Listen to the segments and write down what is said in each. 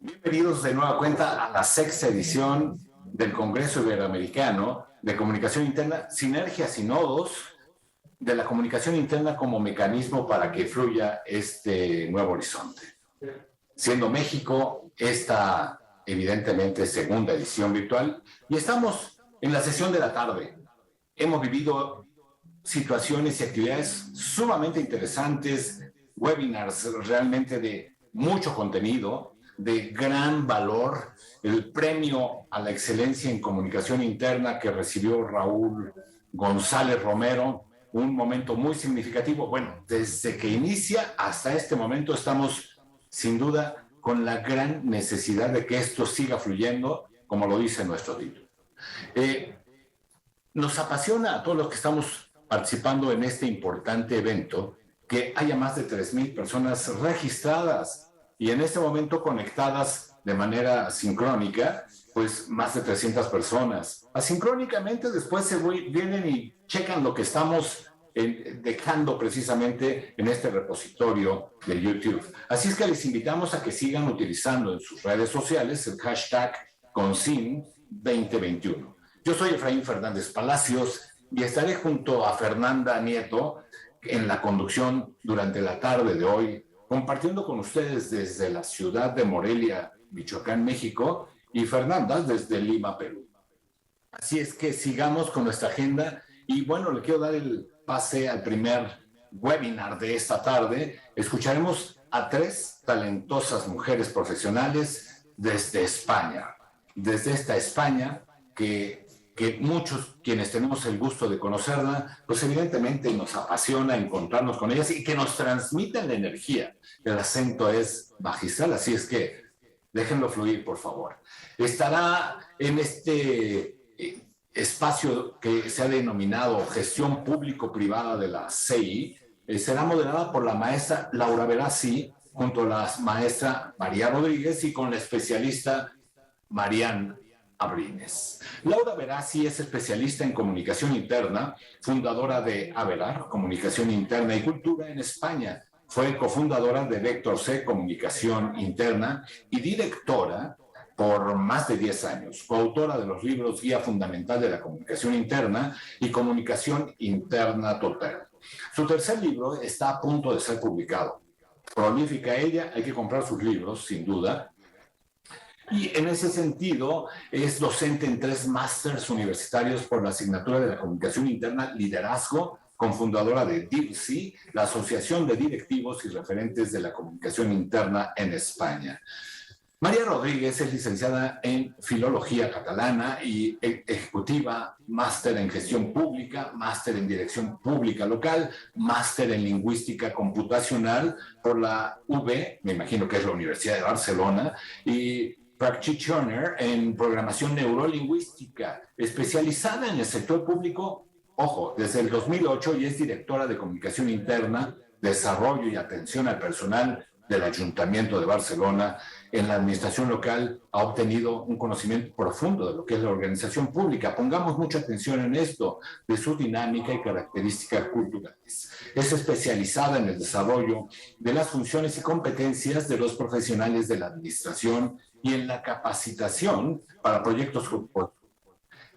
Bienvenidos de nueva cuenta a la sexta edición del Congreso Iberoamericano de Comunicación Interna, Sinergias y Nodos de la comunicación interna como mecanismo para que fluya este nuevo horizonte. Siendo México esta, evidentemente, segunda edición virtual, y estamos en la sesión de la tarde. Hemos vivido situaciones y actividades sumamente interesantes, webinars realmente de mucho contenido, de gran valor, el premio a la excelencia en comunicación interna que recibió Raúl González Romero, un momento muy significativo. Bueno, desde que inicia hasta este momento estamos sin duda con la gran necesidad de que esto siga fluyendo, como lo dice nuestro título. Nos apasiona a todos los que estamos participando en este importante evento que haya más de 3,000 personas registradas y en este momento conectadas de manera sincrónica, pues más de 300 personas. Asincrónicamente después vienen y checan lo que estamos dejando precisamente en este repositorio de YouTube. Así es que les invitamos a que sigan utilizando en sus redes sociales el hashtag CONCIN2021. Yo soy Efraín Fernández Palacios y estaré junto a Fernanda Nieto en la conducción durante la tarde de hoy, compartiendo con ustedes desde la ciudad de Morelia, Michoacán, México, y Fernanda desde Lima, Perú. Así es que sigamos con nuestra agenda y bueno, le quiero dar el pase al primer webinar de esta tarde. Escucharemos a 3 talentosas mujeres profesionales desde España, desde esta España que muchos quienes tenemos el gusto de conocerla, pues evidentemente nos apasiona encontrarnos con ellas y que nos transmiten la energía. El acento es magistral, así es que déjenlo fluir, por favor. Estará en este espacio que se ha denominado Gestión Público-Privada de la CEI, será moderada por la maestra Laura Verassi, junto a la maestra María Rodríguez y con la especialista Marian Abrines. Laura Verassi es especialista en comunicación interna, fundadora de Avelar, Comunicación Interna y Cultura en España. Fue cofundadora de Vector C, Comunicación Interna, y directora por más de 10 años, coautora de los libros Guía Fundamental de la Comunicación Interna y Comunicación Interna Total. Su tercer libro está a punto de ser publicado. Prolífica ella, hay que comprar sus libros, sin duda. Y en ese sentido es docente en 3 másters universitarios por la asignatura de la Comunicación Interna Liderazgo, cofundadora de DIRCI, la Asociación de Directivos y Referentes de la Comunicación Interna en España. María Rodríguez es licenciada en Filología Catalana y ejecutiva, máster en Gestión Pública, máster en Dirección Pública Local, máster en Lingüística Computacional por la UB, me imagino que es la Universidad de Barcelona, y practitioner en Programación Neurolingüística, especializada en el sector público, ojo, desde el 2008 y es directora de Comunicación Interna, Desarrollo y Atención al Personal del Ayuntamiento de Barcelona. En la administración local ha obtenido un conocimiento profundo de lo que es la organización pública. Pongamos mucha atención en esto, de su dinámica y características culturales. Es especializada en el desarrollo de las funciones y competencias de los profesionales de la administración y en la capacitación para proyectos corporativos.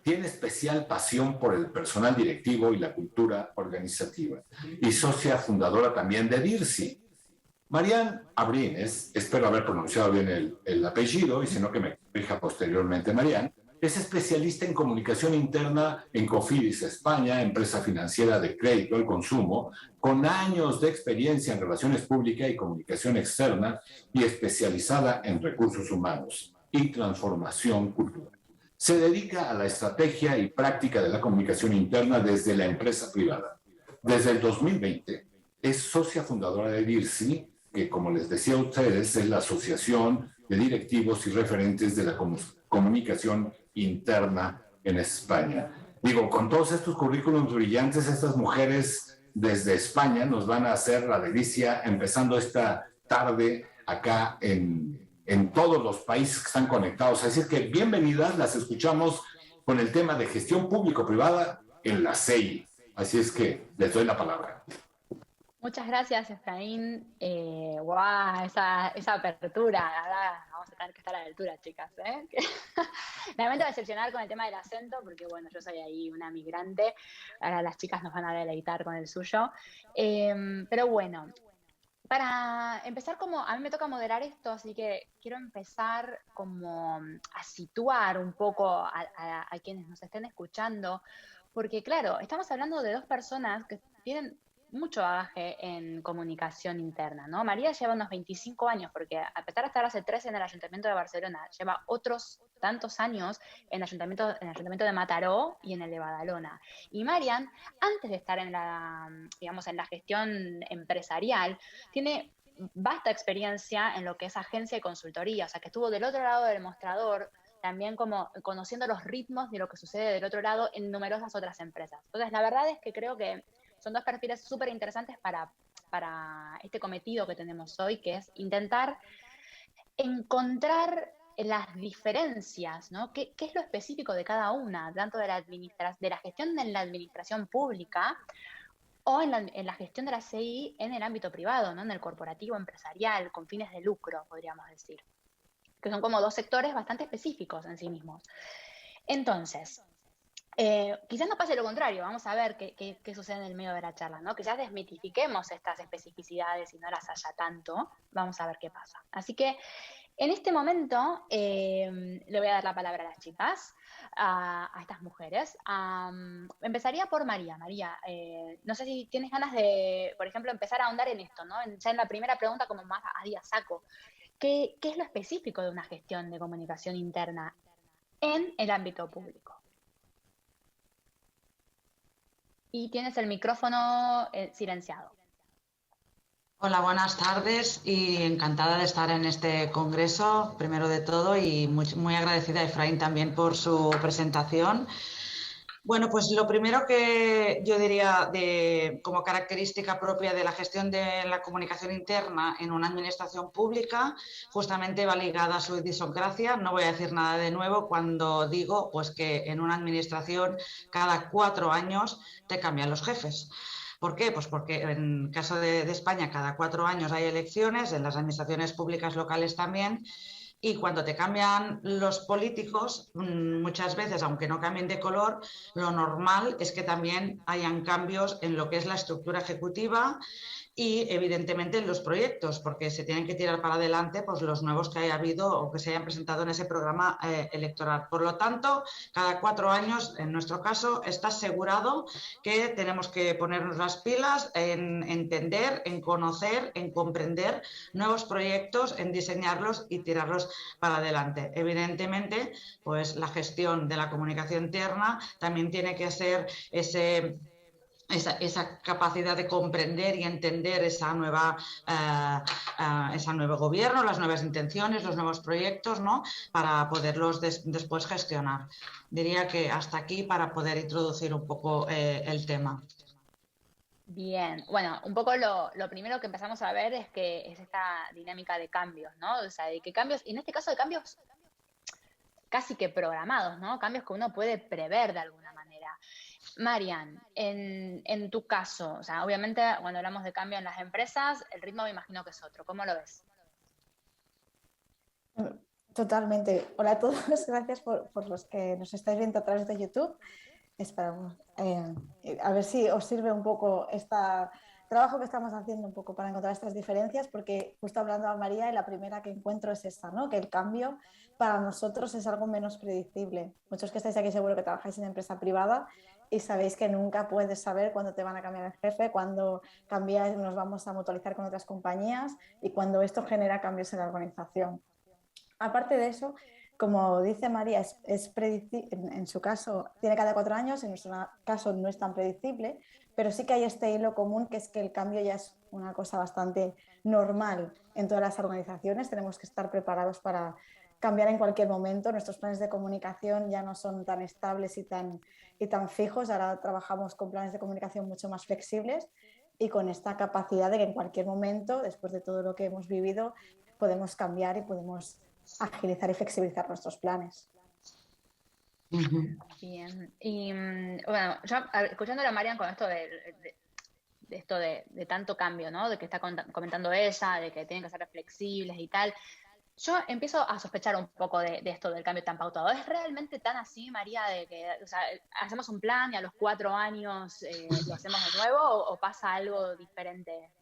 Tiene especial pasión por el personal directivo y la cultura organizativa. Y socia fundadora también de DIRCI. Marian Abrines, espero haber pronunciado bien el apellido, y si no que me corrija posteriormente Marian, es especialista en comunicación interna en Cofidis España, empresa financiera de crédito al consumo, con años de experiencia en relaciones públicas y comunicación externa y especializada en recursos humanos y transformación cultural. Se dedica a la estrategia y práctica de la comunicación interna desde la empresa privada. Desde el 2020 es socia fundadora de DIRCI, que como les decía a ustedes es la Asociación de Directivos y Referentes de la Comunicación Interna en España. Digo, con todos estos currículums brillantes, estas mujeres desde España nos van a hacer la delicia empezando esta tarde acá en todos los países que están conectados. Así es que bienvenidas, las escuchamos con el tema de gestión público-privada en la CEI. Así es que les doy la palabra. Muchas gracias, Efraín. Guau, esa apertura, la verdad, vamos a tener que estar a la altura, chicas, ¿eh? Lamento decepcionar con el tema del acento, porque bueno, yo soy ahí una migrante, ahora las chicas nos van a deleitar con el suyo. Pero bueno, para empezar, como a mí me toca moderar esto, así que quiero empezar como a situar un poco a quienes nos estén escuchando, porque claro, estamos hablando de dos personas que tienen mucho bagaje en comunicación interna, ¿no? María lleva unos 25 años, porque a pesar de estar hace 13 en el Ayuntamiento de Barcelona, lleva otros tantos años en el Ayuntamiento de Mataró y en el de Badalona. Y Marian, antes de estar en la, digamos, en la gestión empresarial, tiene vasta experiencia en lo que es agencia y consultoría, o sea, que estuvo del otro lado del mostrador, también como conociendo los ritmos de lo que sucede del otro lado en numerosas otras empresas. Entonces, la verdad es que creo que son dos perfiles súper interesantes para este cometido que tenemos hoy, que es intentar encontrar las diferencias, ¿no? ¿Qué es lo específico de cada una, tanto de la gestión en la administración pública o en la gestión de la CI en el ámbito privado, ¿no? En el corporativo, empresarial, con fines de lucro, podríamos decir, que son como dos sectores bastante específicos en sí mismos. Entonces, quizás no pase lo contrario, vamos a ver qué sucede en el medio de la charla, ¿no? Quizás desmitifiquemos estas especificidades y no las haya tanto, vamos a ver qué pasa. Así que en este momento le voy a dar la palabra a las chicas, a estas mujeres. Empezaría por María. María, no sé si tienes ganas de, por ejemplo, empezar a ahondar en esto, ¿no? Ya en la primera pregunta, como más a día saco. ¿Qué es lo específico de una gestión de comunicación interna en el ámbito público? Y tienes el micrófono silenciado. Hola, buenas tardes y encantada de estar en este congreso, primero de todo, y muy agradecida a Efraín también por su presentación. Bueno, pues lo primero que yo diría como característica propia de la gestión de la comunicación interna en una administración pública, justamente va ligada a su idiosincrasia. No voy a decir nada de nuevo cuando digo pues que en una administración cada 4 años te cambian los jefes. ¿Por qué? Pues porque en el caso de España cada 4 años hay elecciones, en las administraciones públicas locales también, y cuando te cambian los políticos, muchas veces, aunque no cambien de color, lo normal es que también hayan cambios en lo que es la estructura ejecutiva y, evidentemente, en los proyectos, porque se tienen que tirar para adelante pues, los nuevos que haya habido o que se hayan presentado en ese programa electoral. Por lo tanto, cada 4 años, en nuestro caso, está asegurado que tenemos que ponernos las pilas en entender, en conocer, en comprender nuevos proyectos, en diseñarlos y tirarlos para adelante. Evidentemente, pues la gestión de la comunicación interna también tiene que ser esa capacidad de comprender y entender ese nuevo gobierno, las nuevas intenciones, los nuevos proyectos, ¿no? Para poderlos después gestionar. Diría que hasta aquí para poder introducir un poco el tema. Bien, bueno, un poco lo primero que empezamos a ver es que es esta dinámica de cambios, ¿no? O sea, de que cambios, y en este caso de cambios casi que programados, ¿no? Cambios que uno puede prever de alguna manera. Marian, en tu caso, o sea, obviamente cuando hablamos de cambio en las empresas, el ritmo me imagino que es otro. ¿Cómo lo ves? Totalmente. Hola a todos, gracias por los que nos estáis viendo a través de YouTube. Esperamos a ver si os sirve un poco este trabajo que estamos haciendo un poco para encontrar estas diferencias, porque justo hablando a María, y la primera que encuentro es esta, ¿no? Que el cambio para nosotros es algo menos predecible. Muchos que estáis aquí seguro que trabajáis en empresa privada y sabéis que nunca puedes saber cuándo te van a cambiar el jefe, cuándo cambiar, nos vamos a mutualizar con otras compañías y cuando esto genera cambios en la organización. Aparte de eso, como dice María, en su caso tiene cada 4 años, en nuestro caso no es tan predecible, pero sí que hay este hilo común que es que el cambio ya es una cosa bastante normal en todas las organizaciones. Tenemos que estar preparados para cambiar en cualquier momento. Nuestros planes de comunicación ya no son tan estables y tan fijos. Ahora trabajamos con planes de comunicación mucho más flexibles y con esta capacidad de que en cualquier momento, después de todo lo que hemos vivido, podemos cambiar y podemos agilizar y flexibilizar nuestros planes. Bien. Y bueno, yo escuchándole a Marian con esto esto de tanto cambio, ¿no? De que está comentando ella, de que tienen que ser flexibles y tal. Yo empiezo a sospechar un poco de esto del cambio tan pautado. ¿Es realmente tan así, María, de que, o sea, hacemos un plan y a los 4 años lo hacemos de nuevo o pasa algo diferente?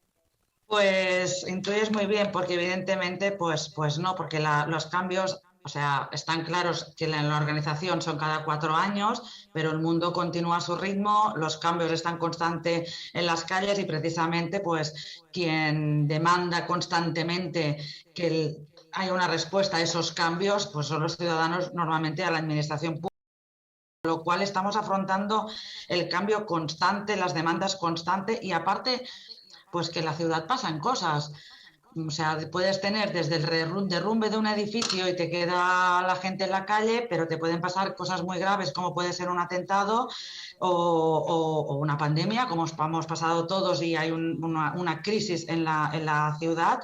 Pues intuyes muy bien, porque evidentemente, pues no, porque los cambios, o sea, están claros que en la organización son cada 4 años, pero el mundo continúa a su ritmo, los cambios están constantes en las calles y precisamente, pues, quien demanda constantemente que haya una respuesta a esos cambios, pues son los ciudadanos, normalmente a la administración pública. Con lo cual estamos afrontando el cambio constante, las demandas constantes y aparte pues que en la ciudad pasan cosas. O sea, puedes tener desde el derrumbe de un edificio y te queda la gente en la calle, pero te pueden pasar cosas muy graves como puede ser un atentado o una pandemia, como hemos pasado todos y hay una crisis en la ciudad.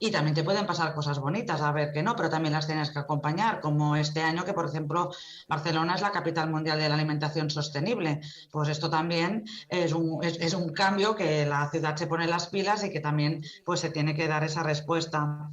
Y también te pueden pasar cosas bonitas, a ver que no, pero también las tienes que acompañar, como este año que, por ejemplo, Barcelona es la capital mundial de la alimentación sostenible. Pues esto también es un cambio que la ciudad se pone las pilas y que también pues, se tiene que dar esa respuesta.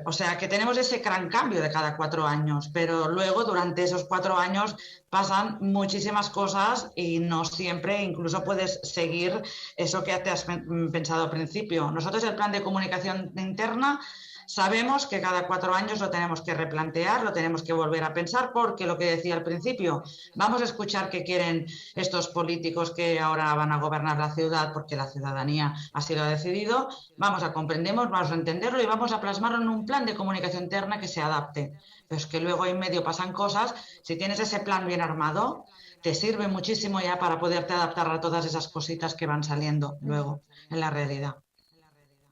O sea que tenemos ese gran cambio de cada 4 años, pero luego durante esos 4 años pasan muchísimas cosas y no siempre incluso puedes seguir eso que te has pensado al principio. Nosotros el plan de comunicación interna sabemos que cada 4 años lo tenemos que replantear, lo tenemos que volver a pensar porque lo que decía al principio, vamos a escuchar qué quieren estos políticos que ahora van a gobernar la ciudad porque la ciudadanía así lo ha decidido, vamos a comprendemos, vamos a entenderlo y vamos a plasmarlo en un plan de comunicación interna que se adapte. Pero es que luego en medio pasan cosas, si tienes ese plan bien armado, te sirve muchísimo ya para poderte adaptar a todas esas cositas que van saliendo luego en la realidad.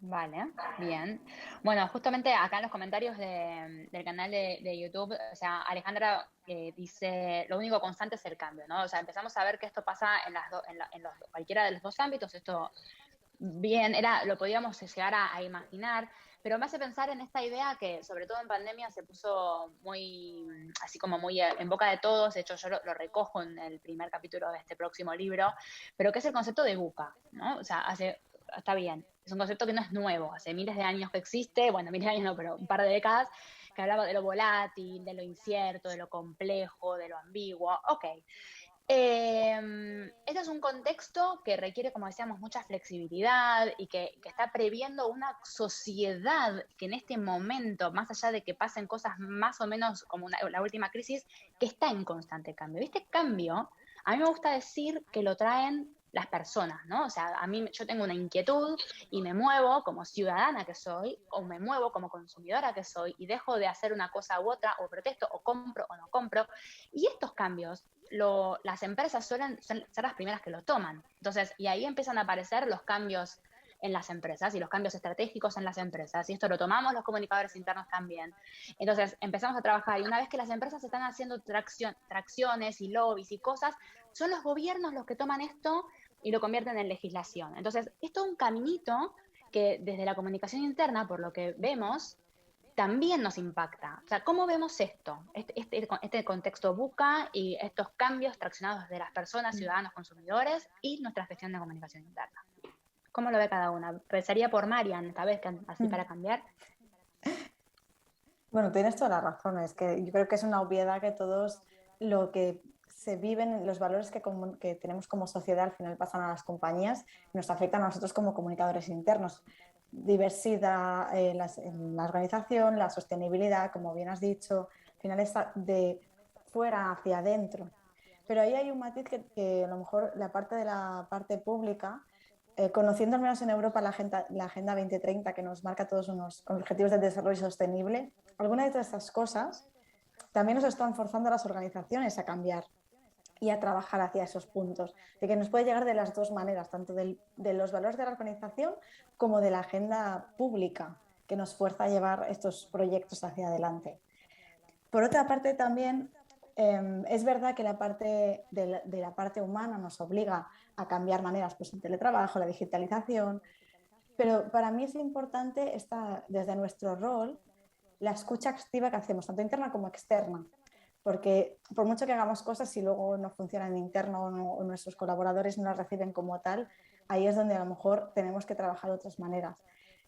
Vale, bien. Bueno, justamente acá en los comentarios del canal de YouTube, o sea, Alejandra dice, lo único constante es el cambio, ¿no? O sea, empezamos a ver que esto pasa en cualquiera de los dos ámbitos, esto bien, lo podíamos llegar a imaginar, pero me hace pensar en esta idea que sobre todo en pandemia se puso muy, así como muy en boca de todos, de hecho yo lo recojo en el primer capítulo de este próximo libro, pero que es el concepto de VUCA, ¿no? O sea, está bien, es un concepto que no es nuevo, hace miles de años que existe, bueno, miles de años no, pero un par de décadas, que hablaba de lo volátil, de lo incierto, de lo complejo, de lo ambiguo, ok. Este es un contexto que requiere, como decíamos, mucha flexibilidad y que está previendo una sociedad que en este momento, más allá de que pasen cosas más o menos como la última crisis, que está en constante cambio. Y este cambio, a mí me gusta decir que lo traen las personas, ¿no? O sea, yo tengo una inquietud y me muevo como ciudadana que soy, o me muevo como consumidora que soy, y dejo de hacer una cosa u otra, o protesto, o compro, o no compro. Y estos cambios las empresas suelen ser las primeras que lo toman. Entonces, y ahí empiezan a aparecer los cambios en las empresas y los cambios estratégicos en las empresas. Y esto lo tomamos los comunicadores internos también. Entonces, empezamos a trabajar y una vez que las empresas están haciendo tracciones y lobbies y cosas, son los gobiernos los que toman esto y lo convierten en legislación. Entonces, esto es un caminito que desde la comunicación interna, por lo que vemos, también nos impacta. O sea, ¿cómo vemos esto? Este contexto VUCA y estos cambios traccionados desde las personas, ciudadanos, consumidores y nuestra gestión de comunicación interna. ¿Cómo lo ve cada una? Empezaría por Marian, esta vez, así para cambiar. Bueno, tienes toda la razón. Es que yo creo que es una obviedad que todos lo que se viven, los valores que tenemos como sociedad al final pasan a las compañías y nos afectan a nosotros como comunicadores internos. Diversidad en la organización, la sostenibilidad, como bien has dicho, al final está de fuera hacia adentro. Pero ahí hay un matiz que a lo mejor la parte pública, conociendo al menos en Europa la Agenda 2030 que nos marca todos unos objetivos de desarrollo sostenible, algunas de estas cosas también nos están forzando a las organizaciones a cambiar y a trabajar hacia esos puntos, de que nos puede llegar de las dos maneras, tanto de los valores de la organización como de la agenda pública, que nos fuerza a llevar estos proyectos hacia adelante. Por otra parte, también es verdad que la parte de la parte humana nos obliga a cambiar maneras, pues el teletrabajo, la digitalización, pero para mí es importante desde nuestro rol la escucha activa que hacemos, tanto interna como externa. Porque por mucho que hagamos cosas, si luego no funcionan en interno o nuestros colaboradores no las reciben como tal, ahí es donde a lo mejor tenemos que trabajar de otras maneras.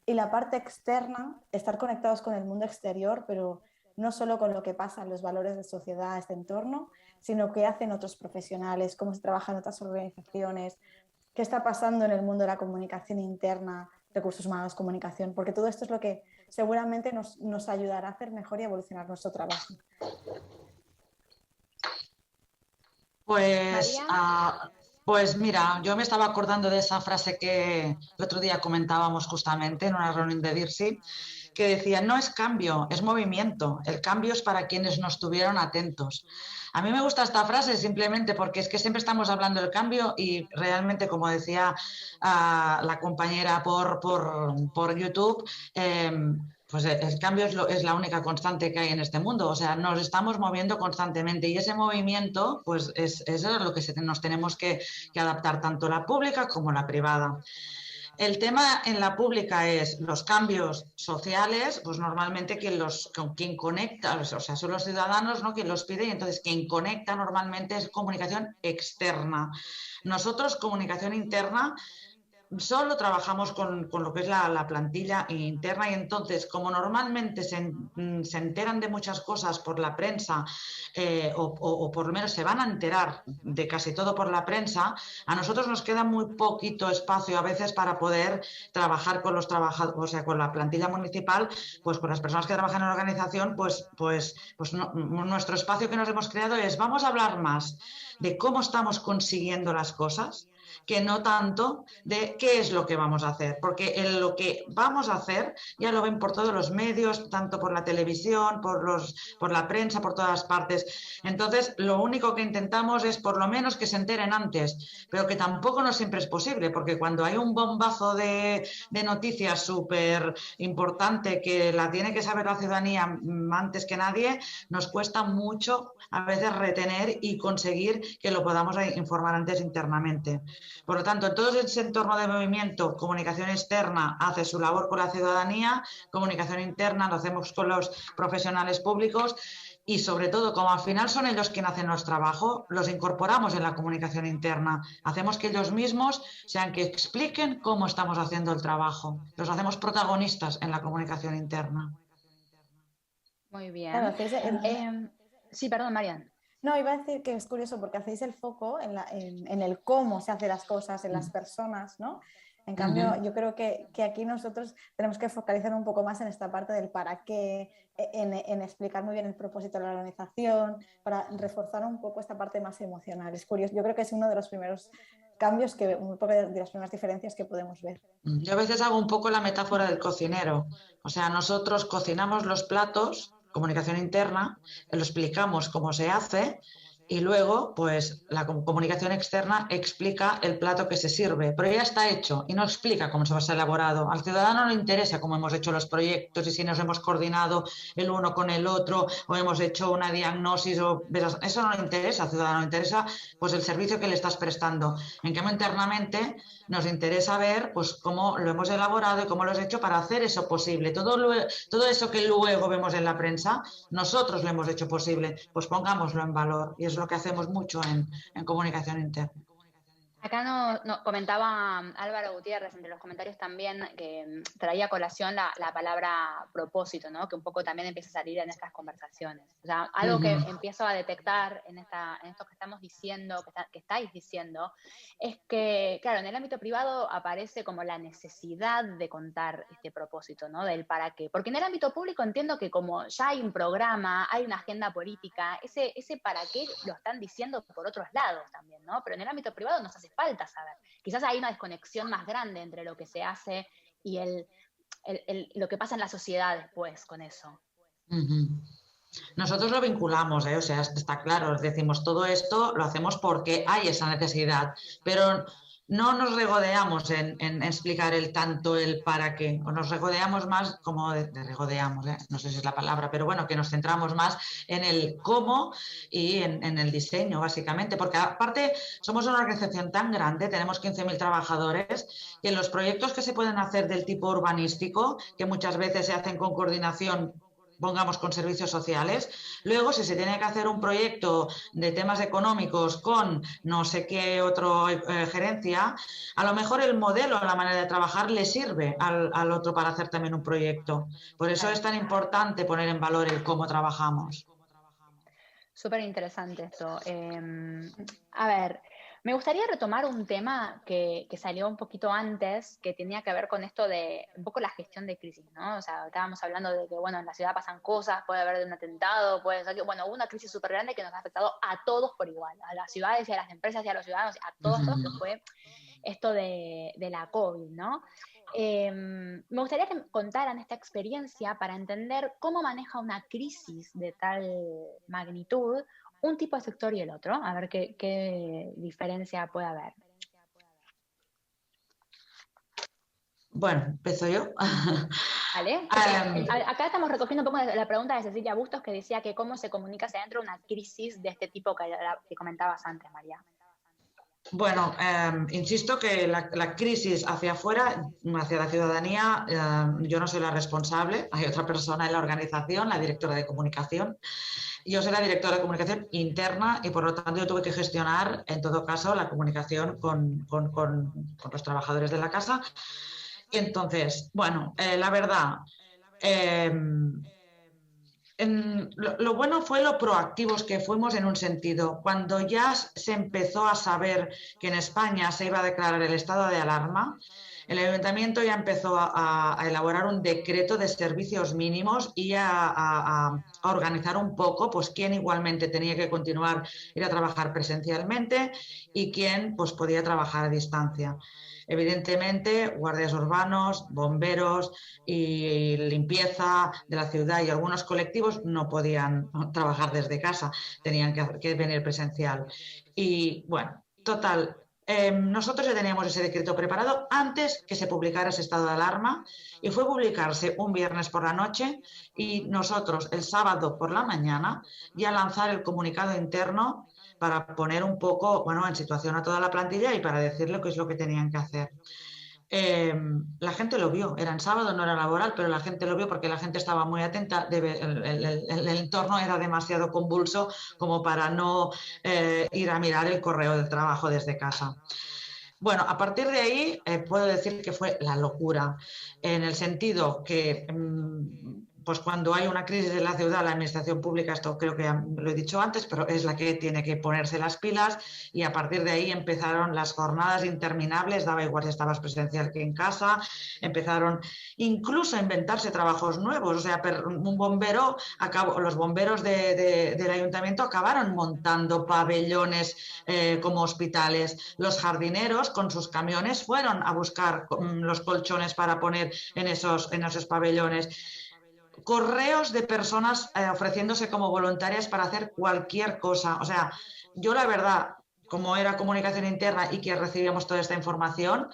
Y la parte externa, estar conectados con el mundo exterior, pero no solo con lo que pasa, los valores de sociedad, este entorno, sino qué hacen otros profesionales, cómo se trabaja en otras organizaciones, qué está pasando en el mundo de la comunicación interna, recursos humanos, comunicación, porque todo esto es lo que seguramente nos ayudará a hacer mejor y a evolucionar nuestro trabajo. Pues mira, yo me estaba acordando de esa frase que el otro día comentábamos justamente en una reunión de DIRSI, que decía, no es cambio, es movimiento. El cambio es para quienes no estuvieron atentos. A mí me gusta esta frase simplemente porque es que siempre estamos hablando del cambio y realmente, como decía la compañera por YouTube, pues el cambio es la única constante que hay en este mundo. O sea, nos estamos moviendo constantemente y ese movimiento pues es lo que nos tenemos que adaptar tanto la pública como la privada. El tema en la pública es los cambios sociales, pues normalmente quien conecta, o sea, son los ciudadanos, ¿no?, quien los pide, y entonces quien conecta normalmente es comunicación externa. Nosotros, comunicación interna, solo trabajamos con lo que es la plantilla interna, y entonces, como normalmente se enteran de muchas cosas por la prensa, o por lo menos se van a enterar de casi todo por la prensa, a nosotros nos queda muy poquito espacio a veces para poder trabajar con los trabajadores, o sea, con la plantilla municipal, pues con las personas que trabajan en la organización, nuestro espacio que nos hemos creado es, vamos a hablar más de cómo estamos consiguiendo las cosas, que no tanto de qué es lo que vamos a hacer, porque en lo que vamos a hacer ya lo ven por todos los medios, tanto por la televisión, por la prensa, por todas partes. Entonces, lo único que intentamos es por lo menos que se enteren antes, pero que tampoco no siempre es posible, porque cuando hay un bombazo de noticias súper importante que la tiene que saber la ciudadanía antes que nadie, nos cuesta mucho a veces retener y conseguir que lo podamos informar antes internamente. Por lo tanto, en todo ese entorno de movimiento, comunicación externa hace su labor con la ciudadanía, comunicación interna lo hacemos con los profesionales públicos y, sobre todo, como al final son ellos quienes hacen nuestro trabajo, los incorporamos en la comunicación interna. Hacemos que ellos mismos sean que expliquen cómo estamos haciendo el trabajo. Los hacemos protagonistas en la comunicación interna. Muy bien. Claro, sí, perdón, Marian. No, iba a decir que es curioso porque hacéis el foco en el cómo se hacen las cosas, en las personas, ¿no? En cambio, yo creo que aquí nosotros tenemos que focalizar un poco más en esta parte del para qué, en explicar muy bien el propósito de la organización, para reforzar un poco esta parte más emocional. Es curioso, yo creo que es uno de los primeros cambios, un poco de las primeras diferencias que podemos ver. Yo a veces hago un poco la metáfora del cocinero. O sea, nosotros cocinamos los platos, comunicación interna, lo explicamos cómo se hace y luego pues la comunicación externa explica el plato que se sirve, pero ya está hecho y no explica cómo se va a ser elaborado. Al ciudadano no le interesa cómo hemos hecho los proyectos y si nos hemos coordinado el uno con el otro o hemos hecho una diagnosis, eso no le interesa al ciudadano, le interesa pues el servicio que le estás prestando. En cambio, internamente nos interesa ver pues cómo lo hemos elaborado y cómo lo has hecho para hacer eso posible. Todo eso que luego vemos en la prensa, nosotros lo hemos hecho posible, pues pongámoslo en valor, y es lo que hacemos mucho en comunicación interna. Acá comentaba Álvaro Gutiérrez entre los comentarios también, que traía a colación la palabra propósito, ¿no? Que un poco también empieza a salir en estas conversaciones. O sea, algo que empiezo a detectar en esto que estamos diciendo, que estáis diciendo, es que, claro, en el ámbito privado aparece como la necesidad de contar este propósito, ¿no? Del para qué. Porque en el ámbito público entiendo que como ya hay un programa, hay una agenda política, ese para qué lo están diciendo por otros lados también, ¿no? Pero en el ámbito privado nos hace falta saber. Quizás hay una desconexión más grande entre lo que se hace y lo que pasa en la sociedad después con eso. Nosotros lo vinculamos, o sea, está claro, decimos todo esto lo hacemos porque hay esa necesidad, pero no nos regodeamos en explicar el para qué, o nos regodeamos más, como regodeamos, no sé si es la palabra, pero bueno, que nos centramos más en el cómo y en el diseño, básicamente, porque aparte somos una organización tan grande, tenemos 15.000 trabajadores, que los proyectos que se pueden hacer del tipo urbanístico, que muchas veces se hacen con coordinación pongamos con servicios sociales. Luego, si se tiene que hacer un proyecto de temas económicos con no sé qué otra gerencia, a lo mejor el modelo, la manera de trabajar le sirve al otro para hacer también un proyecto. Por eso es tan importante poner en valor el cómo trabajamos. Súper interesante esto. A ver, me gustaría retomar un tema que salió un poquito antes, que tenía que ver con esto de un poco la gestión de crisis, ¿no? O sea, estábamos hablando de que, bueno, en la ciudad pasan cosas, puede haber un atentado, puede ser que, bueno, hubo una crisis súper grande que nos ha afectado a todos por igual, a las ciudades y a las empresas y a los ciudadanos, a todos, que fue esto de la COVID, ¿no? Me gustaría que contaran esta experiencia para entender cómo maneja una crisis de tal magnitud un tipo de sector y el otro, a ver qué diferencia puede haber. Bueno, empiezo yo. ¿Vale? Acá estamos recogiendo un poco la pregunta de Cecilia Bustos, que decía que cómo se comunica hacia adentro una crisis de este tipo que comentabas antes, María. Bueno, insisto que la crisis hacia afuera, hacia la ciudadanía, yo no soy la responsable, hay otra persona en la organización, la directora de comunicación. Yo soy la directora de comunicación interna y por lo tanto yo tuve que gestionar, en todo caso, la comunicación con los trabajadores de la casa. Entonces, bueno, la verdad, lo bueno fue lo proactivos que fuimos en un sentido. Cuando ya se empezó a saber que en España se iba a declarar el estado de alarma, el ayuntamiento ya empezó a elaborar un decreto de servicios mínimos y a organizar un poco pues quién igualmente tenía que continuar ir a trabajar presencialmente y quién pues podía trabajar a distancia. Evidentemente, guardias urbanos, bomberos y limpieza de la ciudad y algunos colectivos no podían trabajar desde casa, tenían que venir presencial. Y bueno, total, nosotros ya teníamos ese decreto preparado antes que se publicara ese estado de alarma y fue publicarse un viernes por la noche y nosotros el sábado por la mañana ya lanzar el comunicado interno para poner un poco, bueno, en situación a toda la plantilla y para decirle qué es lo que tenían que hacer. La gente lo vio, era en sábado, no era laboral, pero la gente lo vio porque la gente estaba muy atenta, el entorno era demasiado convulso como para no ir a mirar el correo del trabajo desde casa. Bueno, a partir de ahí puedo decir que fue la locura, en el sentido que pues cuando hay una crisis en la ciudad, la administración pública, esto creo que ya lo he dicho antes, pero es la que tiene que ponerse las pilas y a partir de ahí empezaron las jornadas interminables, daba igual si estabas presencial que en casa, empezaron incluso a inventarse trabajos nuevos, o sea, un bombero, los bomberos del ayuntamiento acabaron montando pabellones como hospitales, los jardineros con sus camiones fueron a buscar los colchones para poner en esos pabellones. Correos de personas ofreciéndose como voluntarias para hacer cualquier cosa. O sea, yo la verdad, como era comunicación interna y que recibíamos toda esta información,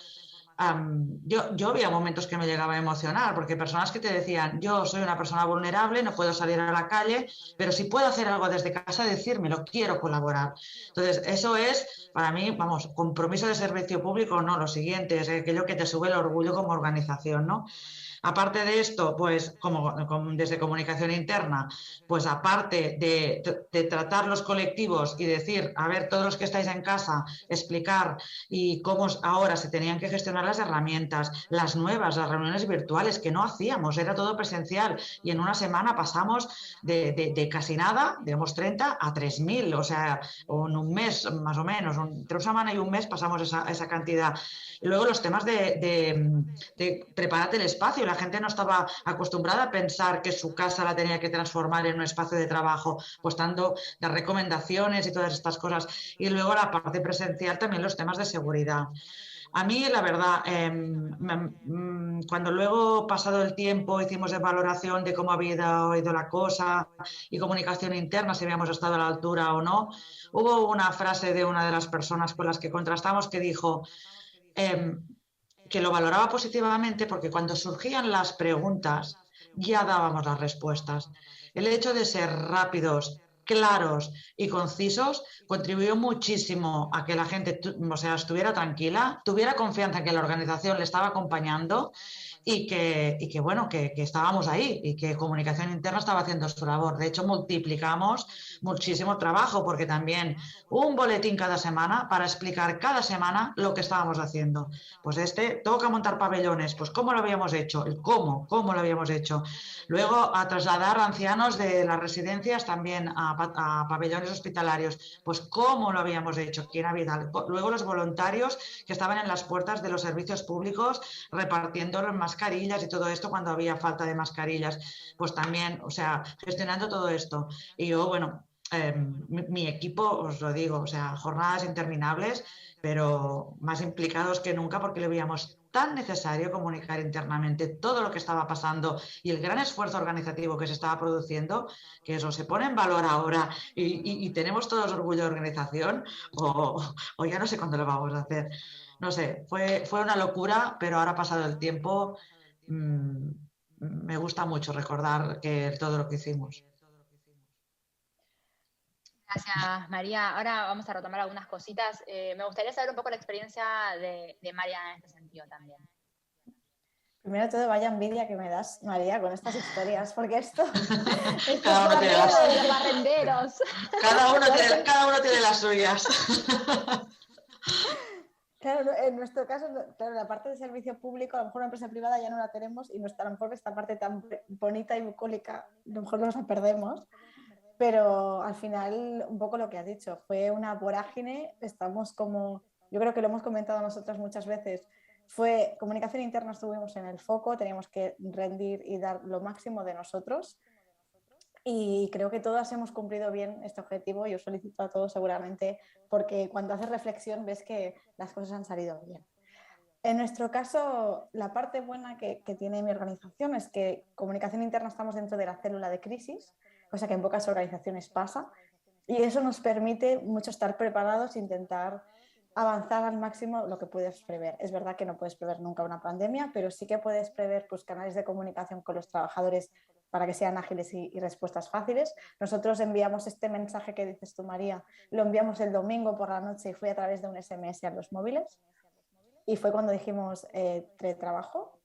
yo había momentos que me llegaba a emocionar, porque personas que te decían, yo soy una persona vulnerable, no puedo salir a la calle, pero si puedo hacer algo desde casa, decírmelo, quiero colaborar. Entonces, eso es, para mí, vamos, compromiso de servicio público, no, lo siguiente, es aquello que te sube el orgullo como organización, ¿no? Aparte de esto, pues como desde comunicación interna, pues aparte de tratar los colectivos y decir, a ver, todos los que estáis en casa, explicar y cómo ahora se tenían que gestionar las herramientas, las nuevas, las reuniones virtuales que no hacíamos, era todo presencial y en una semana pasamos de casi nada, digamos 30 a 3.000, o sea, en un mes más o menos, entre una semana y un mes pasamos esa cantidad. Y luego los temas de prepararte el espacio, la gente no estaba acostumbrada a pensar que su casa la tenía que transformar en un espacio de trabajo, pues dando las recomendaciones y todas estas cosas. Y luego la parte presencial también los temas de seguridad. A mí, la verdad, cuando luego, pasado el tiempo, hicimos de valoración de cómo había ido la cosa y comunicación interna, si habíamos estado a la altura o no, hubo una frase de una de las personas con las que contrastamos que dijo que lo valoraba positivamente porque cuando surgían las preguntas ya dábamos las respuestas. El hecho de ser rápidos claros y concisos contribuyó muchísimo a que la gente, o sea, estuviera tranquila, tuviera confianza en que la organización le estaba acompañando y que bueno, que estábamos ahí y que comunicación interna estaba haciendo su labor. De hecho, multiplicamos muchísimo trabajo porque también un boletín cada semana para explicar cada semana lo que estábamos haciendo. Pues toca montar pabellones, pues cómo lo habíamos hecho, el cómo lo habíamos hecho. Luego a trasladar ancianos de las residencias también a pabellones hospitalarios, pues cómo lo habíamos hecho, quién había. Luego los voluntarios que estaban en las puertas de los servicios públicos repartiendo las mascarillas y todo esto cuando había falta de mascarillas, pues también, o sea, gestionando todo esto. Y yo, bueno, mi equipo, os lo digo, o sea, jornadas interminables, pero más implicados que nunca porque le veíamos tan necesario comunicar internamente todo lo que estaba pasando y el gran esfuerzo organizativo que se estaba produciendo, que eso se pone en valor ahora y tenemos todos orgullo de organización o ya no sé cuándo lo vamos a hacer. No sé, fue una locura, pero ahora pasado el tiempo, me gusta mucho recordar todo lo que hicimos. Gracias, María. Ahora vamos a retomar algunas cositas. Me gustaría saber un poco la experiencia de María en este sentido también. Primero de todo, vaya envidia que me das, María, con estas historias, porque esto Cada uno tiene las de los barrenderos. Cada uno tiene las suyas. Claro, en nuestro caso, claro, la parte de servicio público, a lo mejor una empresa privada ya no la tenemos y a lo mejor esta parte tan bonita y bucólica, a lo mejor nos la perdemos. Pero al final, un poco lo que has dicho, fue una vorágine, estamos como, yo creo que lo hemos comentado nosotras muchas veces, fue comunicación interna, estuvimos en el foco, teníamos que rendir y dar lo máximo de nosotros y creo que todas hemos cumplido bien este objetivo. Yo felicito a todos seguramente porque cuando haces reflexión ves que las cosas han salido bien. En nuestro caso, la parte buena que tiene mi organización es que comunicación interna estamos dentro de la célula de crisis, cosa que en pocas organizaciones pasa, y eso nos permite mucho estar preparados e intentar avanzar al máximo lo que puedes prever. Es verdad que no puedes prever nunca una pandemia, pero sí que puedes prever pues, canales de comunicación con los trabajadores para que sean ágiles y respuestas fáciles. Nosotros enviamos este mensaje que dices tú, María, lo enviamos el domingo por la noche y fue a través de un SMS a los móviles. Y fue cuando dijimos teletrabajo.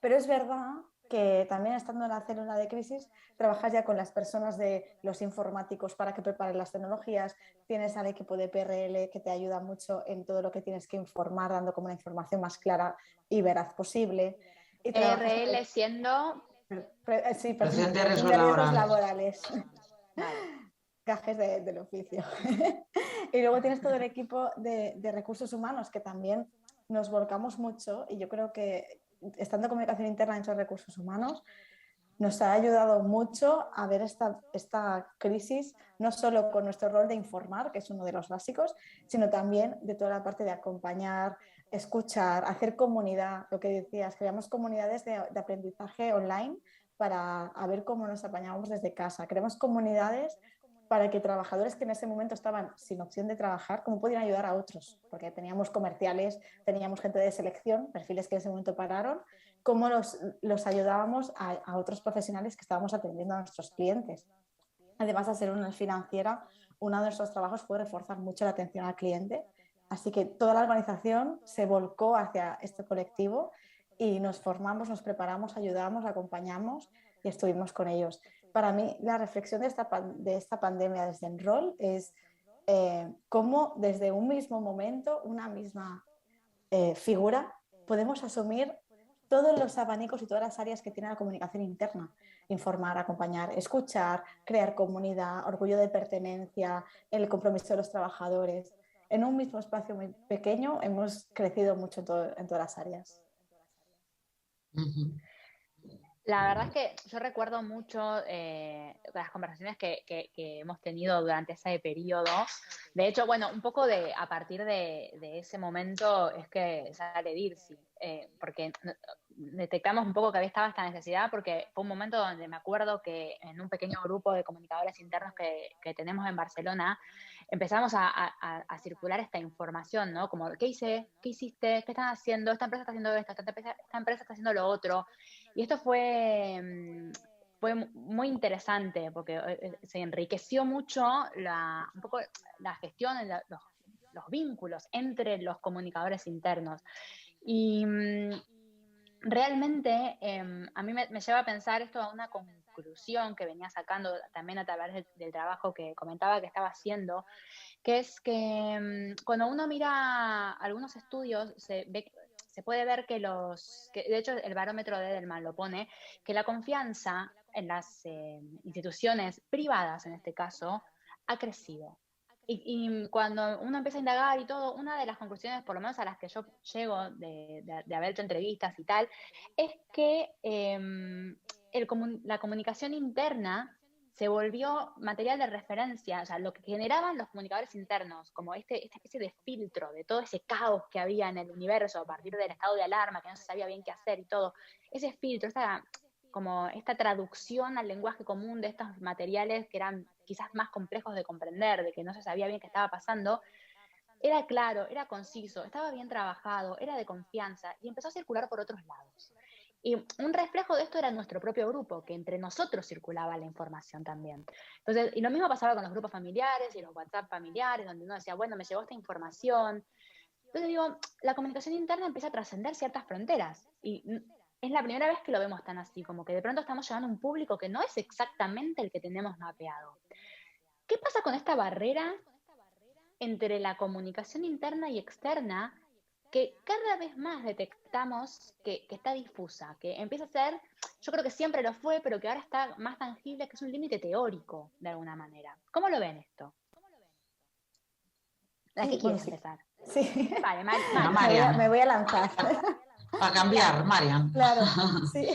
Pero es verdad que también estando en la célula de crisis, trabajas ya con las personas de los informáticos para que preparen las tecnologías, tienes al equipo de PRL que te ayuda mucho en todo lo que tienes que informar, dando como una información más clara y veraz posible. Y PRL siendo... Sí, prevención de riesgos laborales. Vale. Gajes del oficio. Y luego tienes todo el equipo de recursos humanos que también nos volcamos mucho y yo creo que estando en comunicación interna dentro de recursos humanos nos ha ayudado mucho a ver esta crisis, no solo con nuestro rol de informar, que es uno de los básicos, sino también de toda la parte de acompañar, escuchar, hacer comunidad, lo que decías, creamos comunidades de aprendizaje online para ver cómo nos apañamos desde casa. Creamos comunidades para que trabajadores que en ese momento estaban sin opción de trabajar, cómo podían ayudar a otros, porque teníamos comerciales, teníamos gente de selección, perfiles que en ese momento pararon, cómo los ayudábamos a otros profesionales que estábamos atendiendo a nuestros clientes. Además, de ser una financiera, uno de nuestros trabajos fue reforzar mucho la atención al cliente, así que toda la organización se volcó hacia este colectivo y nos formamos, nos preparamos, ayudamos, acompañamos y estuvimos con ellos. Para mí, la reflexión de esta pandemia desde Enroll es cómo desde un mismo momento, una misma figura, podemos asumir todos los abanicos y todas las áreas que tiene la comunicación interna. Informar, acompañar, escuchar, crear comunidad, orgullo de pertenencia, el compromiso de los trabajadores. En un mismo espacio muy pequeño hemos crecido mucho en todas las áreas. Uh-huh. La verdad es que yo recuerdo mucho las conversaciones que hemos tenido durante ese periodo. De hecho, bueno, un poco a partir de ese momento es que sale DIRSI, porque detectamos un poco que estaba esta necesidad, porque fue un momento donde me acuerdo que en un pequeño grupo de comunicadores internos que tenemos en Barcelona, empezamos a circular esta información, ¿no? Como, ¿qué hice? ¿Qué hiciste? ¿Qué están haciendo? Esta empresa está haciendo esto, esta empresa está haciendo lo otro. Y esto fue fue muy interesante porque se enriqueció mucho un poco la gestión, los vínculos entre los comunicadores internos. Y realmente a mí me lleva a pensar esto a una conclusión que venía sacando también a través del trabajo que comentaba que estaba haciendo, que es que cuando uno mira algunos estudios se puede ver que de hecho el barómetro de Edelman lo pone, que la confianza en las instituciones privadas, en este caso, ha crecido. Y cuando uno empieza a indagar y todo, una de las conclusiones, por lo menos a las que yo llego de haber hecho entrevistas y tal, es que la comunicación interna se volvió material de referencia, o sea, lo que generaban los comunicadores internos, como esta especie de filtro de todo ese caos que había en el universo a partir del estado de alarma, que no se sabía bien qué hacer y todo, ese filtro, esta traducción al lenguaje común de estos materiales que eran quizás más complejos de comprender, de que no se sabía bien qué estaba pasando, era claro, era conciso, estaba bien trabajado, era de confianza y empezó a circular por otros lados. Y un reflejo de esto era nuestro propio grupo, que entre nosotros circulaba la información también. Entonces, y lo mismo pasaba con los grupos familiares y los WhatsApp familiares, donde uno decía, bueno, me llegó esta información. Entonces digo, la comunicación interna empieza a trascender ciertas fronteras. Y es la primera vez que lo vemos tan así, como que de pronto estamos llegando a un público que no es exactamente el que tenemos mapeado. ¿Qué pasa con esta barrera entre la comunicación interna y externa que cada vez más detectamos que está difusa, que empieza a ser, yo creo que siempre lo fue, pero que ahora está más tangible, que es un límite teórico, de alguna manera? ¿Cómo lo ven esto? ¿La que quiere empezar? Sí. Vale, Marian. Me voy a lanzar. Para cambiar, Marian. Claro, sí.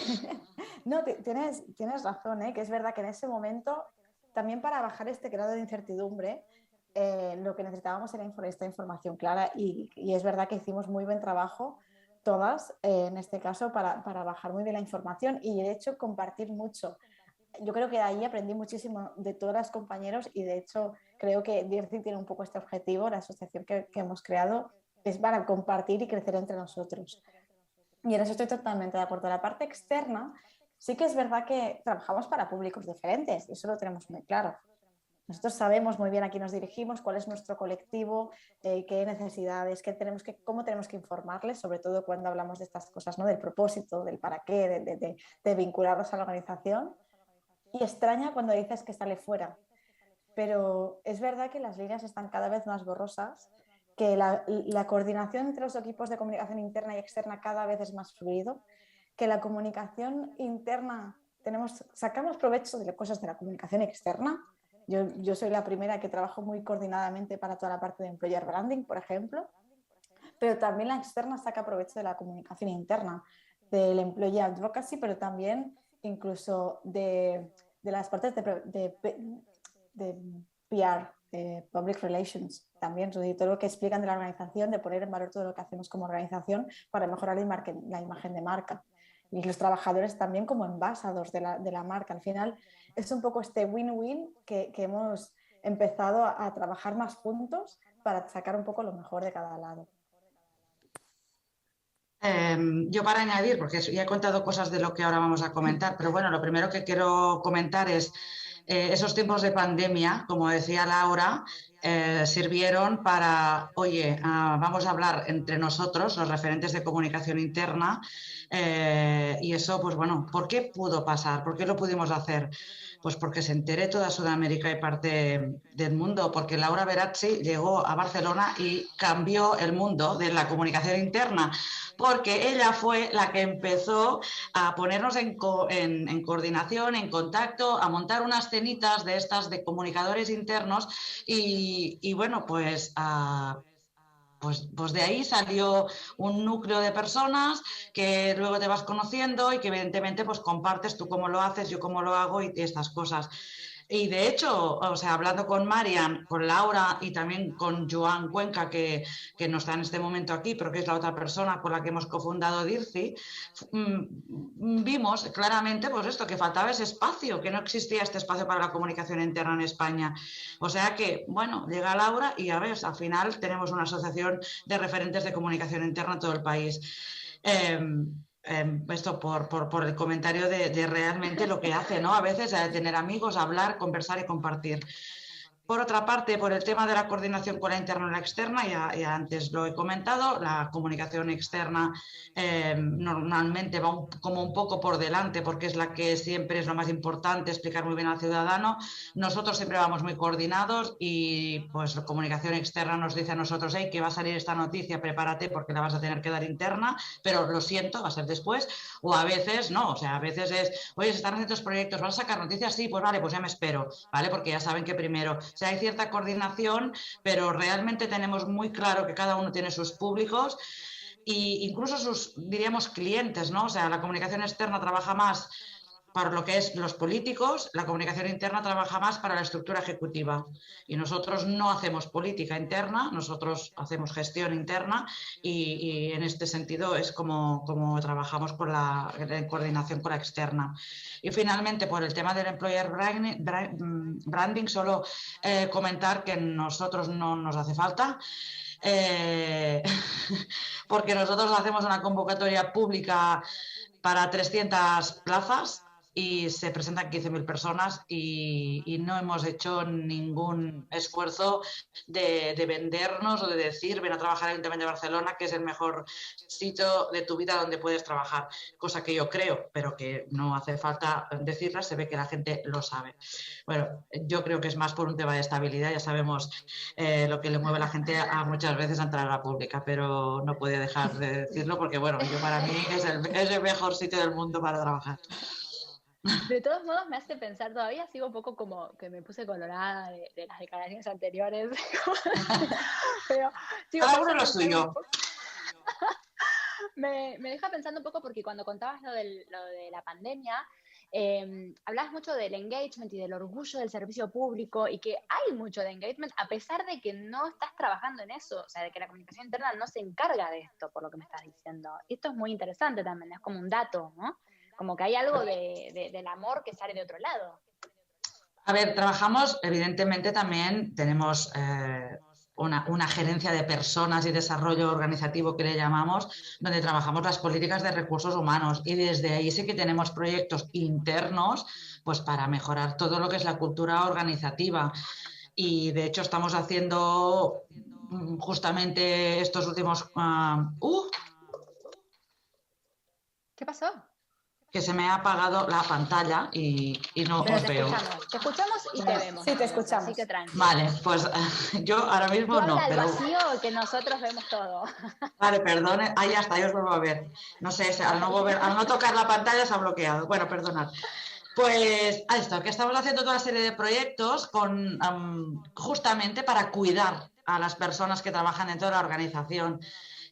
No, tienes razón, ¿eh? Que es verdad que en ese momento, también para bajar este grado de incertidumbre, lo que necesitábamos era esta información clara y es verdad que hicimos muy buen trabajo todas, en este caso, para bajar muy bien la información y de hecho compartir mucho. Yo creo que de ahí aprendí muchísimo de todas las compañeros y de hecho creo que DIRCI tiene un poco este objetivo, la asociación que hemos creado es para compartir y crecer entre nosotros. Y en eso estoy totalmente de acuerdo. La parte externa, sí que es verdad que trabajamos para públicos diferentes y eso lo tenemos muy claro. Nosotros sabemos muy bien a quién nos dirigimos, cuál es nuestro colectivo, qué necesidades, cómo tenemos que informarles, sobre todo cuando hablamos de estas cosas, ¿no? Del propósito, del para qué, de vincularlos a la organización. Y extraña cuando dices que sale fuera. Pero es verdad que las líneas están cada vez más borrosas, que la coordinación entre los equipos de comunicación interna y externa cada vez es más fluido, que la comunicación interna, sacamos provecho de las cosas de la comunicación externa. Yo soy la primera que trabajo muy coordinadamente para toda la parte de employer branding, por ejemplo, pero también la externa saca provecho de la comunicación interna, del employee advocacy, pero también incluso de las partes de PR, de Public Relations, también todo lo que explican de la organización, de poner en valor todo lo que hacemos como organización para mejorar la imagen de marca. Y los trabajadores también como embajadores de la marca. Al final es un poco este win-win que hemos empezado a trabajar más juntos para sacar un poco lo mejor de cada lado. Yo para añadir, porque ya he contado cosas de lo que ahora vamos a comentar, pero bueno, lo primero que quiero comentar es esos tiempos de pandemia, como decía Laura, sirvieron para, oye, vamos a hablar entre nosotros, los referentes de comunicación interna, y eso, pues bueno, ¿por qué pudo pasar? ¿Por qué lo pudimos hacer? Pues porque se enteré toda Sudamérica y parte del mundo, porque Laura Berazzi llegó a Barcelona y cambió el mundo de la comunicación interna, porque ella fue la que empezó a ponernos en coordinación, en contacto, a montar unas cenitas de estas de comunicadores internos y bueno, pues de ahí salió un núcleo de personas que luego te vas conociendo y que evidentemente pues compartes tú cómo lo haces, yo cómo lo hago y estas cosas. Y de hecho, o sea, hablando con Marian, con Laura y también con Joan Cuenca, que no está en este momento aquí, pero que es la otra persona con la que hemos cofundado DIRCI, vimos claramente pues esto, que faltaba ese espacio, que no existía este espacio para la comunicación interna en España. O sea que, bueno, llega Laura y ya ves, al final tenemos una asociación de referentes de comunicación interna en todo el país. esto por el comentario de realmente lo que hace, ¿no? A veces tener amigos, hablar, conversar y compartir. Por otra parte, por el tema de la coordinación con la interna y la externa, ya antes lo he comentado, la comunicación externa normalmente va como un poco por delante porque es la que siempre es lo más importante, explicar muy bien al ciudadano. Nosotros siempre vamos muy coordinados y pues la comunicación externa nos dice a nosotros, hey, que va a salir esta noticia, prepárate porque la vas a tener que dar interna, pero lo siento, va a ser después. O a veces no, o sea, a veces es, oye, se están haciendo estos proyectos, ¿vas a sacar noticias? Sí, pues vale, pues ya me espero, ¿vale? Porque ya saben que primero... O sea, hay cierta coordinación, pero realmente tenemos muy claro que cada uno tiene sus públicos e incluso sus, diríamos, clientes, ¿no? O sea, la comunicación externa trabaja más para lo que es los políticos, la comunicación interna trabaja más para la estructura ejecutiva. Y nosotros no hacemos política interna, nosotros hacemos gestión interna y en este sentido es como trabajamos con la coordinación con la externa. Y finalmente, por el tema del employer branding, solo comentar que nosotros no nos hace falta. Porque nosotros hacemos una convocatoria pública para 300 plazas y se presentan 15.000 personas y no hemos hecho ningún esfuerzo de vendernos o de decir ven a trabajar al Ayuntamiento de Barcelona, que es el mejor sitio de tu vida donde puedes trabajar, cosa que yo creo, pero que no hace falta decirla, se ve que la gente lo sabe. Bueno, yo creo que es más por un tema de estabilidad, ya sabemos lo que le mueve a la gente a muchas veces a entrar a la pública, pero no podía dejar de decirlo porque, bueno, yo para mí es el mejor sitio del mundo para trabajar. De todos modos me hace pensar, todavía sigo un poco como que me puse colorada de las declaraciones anteriores, pero sigo cada uno lo suyo. Me deja pensando un poco porque cuando contabas lo de la pandemia, hablabas mucho del engagement y del orgullo del servicio público y que hay mucho de engagement a pesar de que no estás trabajando en eso, o sea, de que la comunicación interna no se encarga de esto, por lo que me estás diciendo. Y esto es muy interesante también, es como un dato, ¿no? Como que hay algo del amor que sale de otro lado. A ver, trabajamos, evidentemente también tenemos una gerencia de personas y desarrollo organizativo que le llamamos, donde trabajamos las políticas de recursos humanos y desde ahí sí que tenemos proyectos internos pues para mejorar todo lo que es la cultura organizativa. Y de hecho estamos haciendo justamente estos últimos... ¿Qué pasó? Que se me ha apagado la pantalla y no pero os veo. Te escuchamos y te vemos. Sí, te escuchamos. Así que tranquilo. Vale, pues yo ahora mismo no. Pero... vacío que nosotros vemos todo. Vale, perdone. Ahí ya está, yo os vuelvo a ver. No sé, al no tocar la pantalla se ha bloqueado. Bueno, perdonad. Pues a esto, que estamos haciendo toda una serie de proyectos justamente para cuidar a las personas que trabajan dentro de la organización.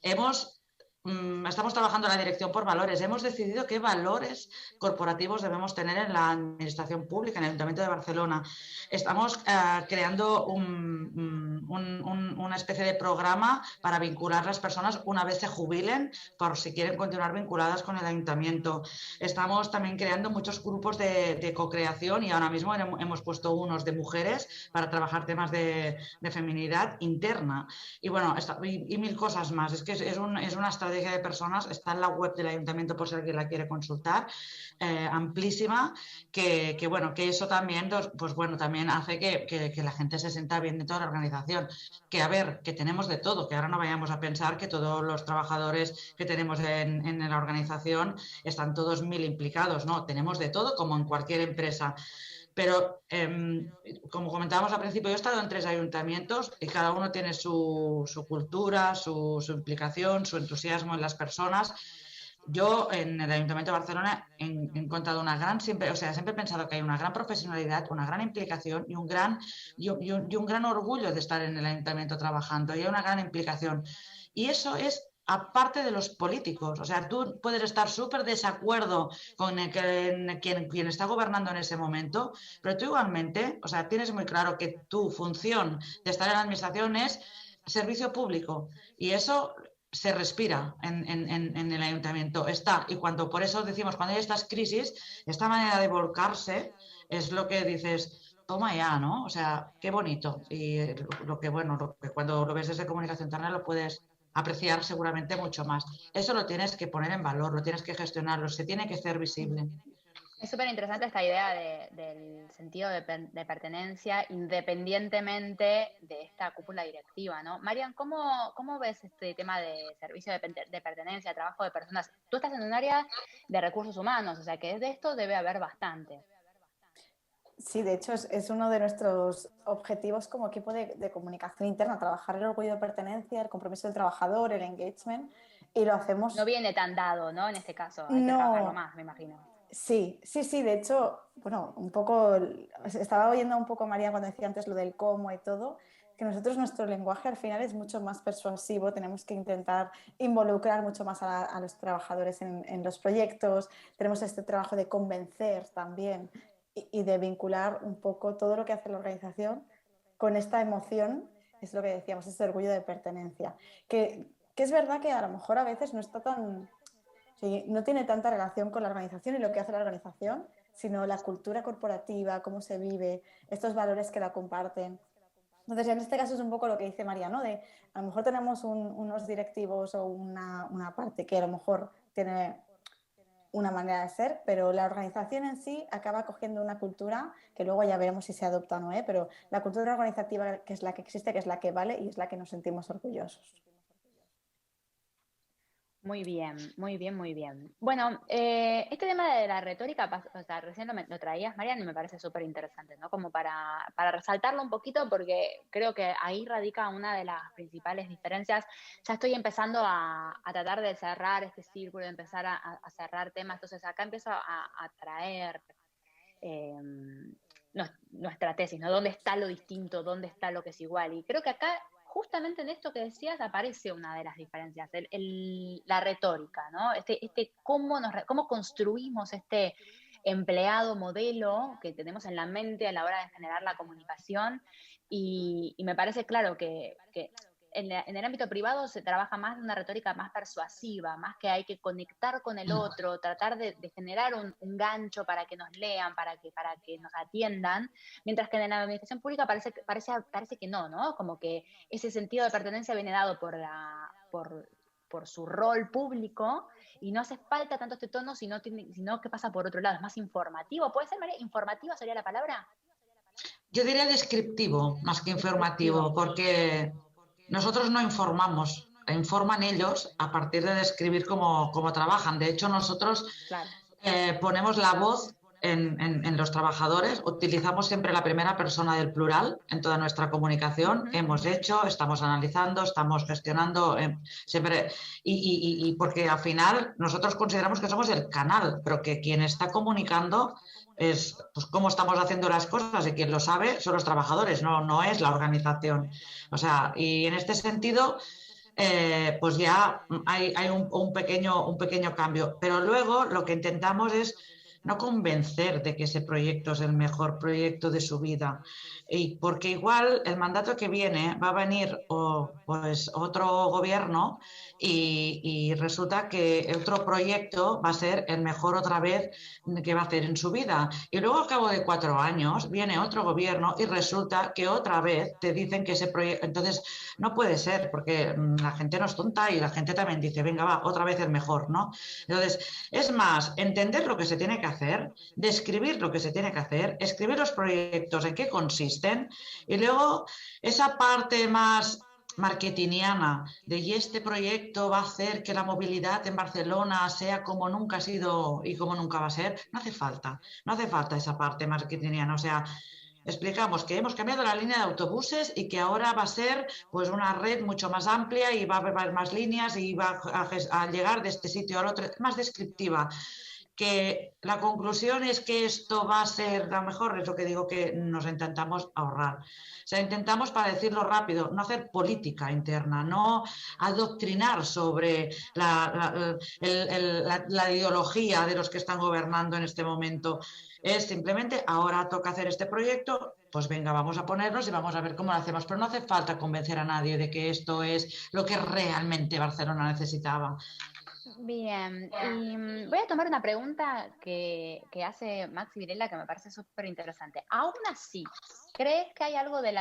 Estamos trabajando en la dirección por valores. Hemos decidido qué valores corporativos debemos tener en la administración pública, en el Ayuntamiento de Barcelona. Estamos creando una especie de programa para vincular a las personas una vez se jubilen, por si quieren continuar vinculadas con el Ayuntamiento. Estamos también creando muchos grupos de co-creación y ahora mismo hemos puesto unos de mujeres para trabajar temas de feminidad interna. Y bueno, y mil cosas más. Es que es una estrategia de personas, está en la web del Ayuntamiento por si alguien la quiere consultar, amplísima, que eso también, pues bueno, también hace que la gente se sienta bien dentro de la organización, que a ver, que tenemos de todo, que ahora no vayamos a pensar que todos los trabajadores que tenemos en la organización están todos mil implicados, no, tenemos de todo como en cualquier empresa. Pero, como comentábamos al principio, yo he estado en 3 ayuntamientos y cada uno tiene su cultura, su implicación, su entusiasmo en las personas. Yo en el Ayuntamiento de Barcelona he encontrado siempre he pensado que hay una gran profesionalidad, una gran implicación y un gran orgullo de estar en el Ayuntamiento trabajando. Y hay una gran implicación. Y eso es aparte de los políticos. O sea, tú puedes estar súper desacuerdo con quien está gobernando en ese momento, pero tú igualmente, o sea, tienes muy claro que tu función de estar en la administración es servicio público y eso se respira en el ayuntamiento, está. Y por eso decimos, cuando hay estas crisis, esta manera de volcarse es lo que dices, toma ya, ¿no? O sea, qué bonito. Y lo que cuando lo ves desde comunicación interna lo puedes apreciar seguramente mucho más. Eso lo tienes que poner en valor, lo tienes que gestionarlo, se tiene que hacer visible. Es súper interesante esta idea del sentido de pertenencia independientemente de esta cúpula directiva, ¿no? Marian, ¿cómo ves este tema de servicio de pertenencia, trabajo de personas? Tú estás en un área de recursos humanos, o sea que de esto debe haber bastante. Sí, de hecho es uno de nuestros objetivos como equipo de comunicación interna, trabajar el orgullo de pertenencia, el compromiso del trabajador, el engagement, y lo hacemos... No viene tan dado, ¿no? En este caso, hay que trabajarlo más, me imagino. Sí, de hecho, bueno, un poco, estaba oyendo un poco María cuando decía antes lo del cómo y todo, que nosotros nuestro lenguaje al final es mucho más persuasivo, tenemos que intentar involucrar mucho más a los trabajadores en los proyectos, tenemos este trabajo de convencer también y de vincular un poco todo lo que hace la organización con esta emoción, es lo que decíamos, ese orgullo de pertenencia, que es verdad que a lo mejor a veces no está tan... Sí, no tiene tanta relación con la organización y lo que hace la organización, sino la cultura corporativa, cómo se vive, estos valores que la comparten. Entonces, en este caso es un poco lo que dice María, ¿no? De, a lo mejor tenemos unos directivos o una parte que a lo mejor tiene una manera de ser, pero la organización en sí acaba cogiendo una cultura que luego ya veremos si se adopta o no, pero la cultura organizativa que es la que existe, que es la que vale y es la que nos sentimos orgullosos. Muy bien, muy bien, muy bien. Bueno, este tema de la retórica, o sea, recién lo traías, Mariana, y me parece súper interesante, ¿no? Como para resaltarlo un poquito, porque creo que ahí radica una de las principales diferencias. Ya estoy empezando a tratar de cerrar este círculo, de empezar a cerrar temas, entonces acá empiezo a traer nuestra tesis, ¿no? ¿Dónde está lo distinto? ¿Dónde está lo que es igual? Y creo que acá justamente en esto que decías aparece una de las diferencias, la retórica, ¿no? Cómo construimos este empleado modelo que tenemos en la mente a la hora de generar la comunicación y me parece claro que en el ámbito privado se trabaja más de una retórica más persuasiva, más que hay que conectar con el otro, tratar de generar un gancho para que nos lean, para que nos atiendan, mientras que en la administración pública parece que no, como que ese sentido de pertenencia viene dado por su rol público y no hace falta tanto este tono, sino que pasa por otro lado, es más informativo. ¿Puede ser, María? ¿Informativa sería la palabra? Yo diría descriptivo más que informativo, porque nosotros no informamos, informan ellos a partir de describir cómo trabajan. De hecho, nosotros claro. Ponemos la voz en los trabajadores, utilizamos siempre la primera persona del plural en toda nuestra comunicación. Hemos hecho, estamos analizando, estamos gestionando, siempre, y porque al final nosotros consideramos que somos el canal, pero que quien está comunicando es pues, cómo estamos haciendo las cosas y quien lo sabe son los trabajadores, no es la organización. O sea, y en este sentido... pues ya hay un pequeño cambio. Pero luego lo que intentamos es no convencer de que ese proyecto es el mejor proyecto de su vida. Y porque igual el mandato que viene va a venir pues otro gobierno y resulta que otro proyecto va a ser el mejor otra vez que va a hacer en su vida. Y luego al cabo de 4 años viene otro gobierno y resulta que otra vez te dicen que ese proyecto... Entonces no puede ser porque la gente no es tonta y la gente también dice, venga, va, otra vez el mejor, ¿no? Entonces, es más, entender lo que se tiene que hacer, describir lo que se tiene que hacer, escribir los proyectos, en qué consisten, y luego esa parte más marketingiana de y este proyecto va a hacer que la movilidad en Barcelona sea como nunca ha sido y como nunca va a ser, no hace falta esa parte marketingiana, o sea, explicamos que hemos cambiado la línea de autobuses y que ahora va a ser pues una red mucho más amplia y va a haber más líneas y va a llegar de este sitio al otro, más descriptiva. Que la conclusión es que esto va a ser lo mejor, es lo que digo que nos intentamos ahorrar. O sea, intentamos, para decirlo rápido, no hacer política interna, no adoctrinar sobre la ideología de los que están gobernando en este momento. Es simplemente, ahora toca hacer este proyecto, pues venga, vamos a ponernos y vamos a ver cómo lo hacemos. Pero no hace falta convencer a nadie de que esto es lo que realmente Barcelona necesitaba. Bien, y voy a tomar una pregunta que hace Maxi Virela que me parece súper interesante. Aún así, ¿crees que hay algo del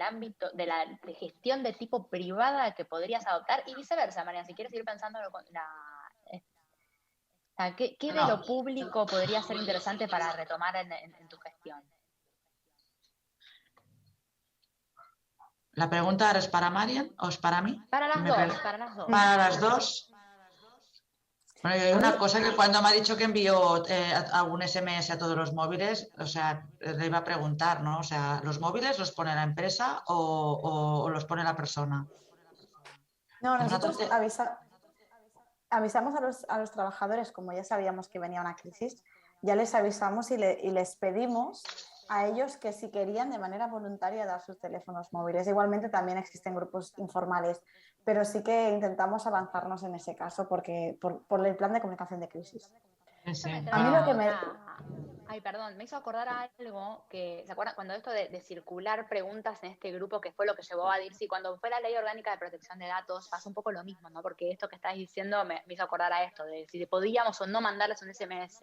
ámbito de gestión de tipo privada que podrías adoptar? Y viceversa, María, si quieres ir pensando ¿qué de lo No, público podría ser interesante para retomar en tu gestión? la pregunta ahora es para Marian o es para mí. Para las Me dos, per- para las dos. Para las dos. Bueno, y hay A mí, una cosa que cuando me ha dicho que envió algún SMS a todos los móviles, o sea, le iba a preguntar, ¿no? O sea, ¿los móviles los pone la empresa o los pone la persona? no, Es una nosotros tontería. avisamos a los trabajadores, como ya sabíamos que venía una crisis, ya les avisamos y les pedimos a ellos que si querían de manera voluntaria dar sus teléfonos móviles. Igualmente también existen grupos informales, pero sí que intentamos avanzarnos en ese caso por el plan de comunicación de crisis. Eso me A trae mí lo que me... a... Ay, perdón, me hizo acordar a algo que, ¿se acuerdan? Cuando esto de circular preguntas en este grupo, que fue lo que llevó a DIRSI, cuando fue la Ley Orgánica de Protección de Datos, pasó un poco lo mismo, ¿no? Porque esto que estás diciendo me hizo acordar a esto, de si podíamos o no mandarles un SMS.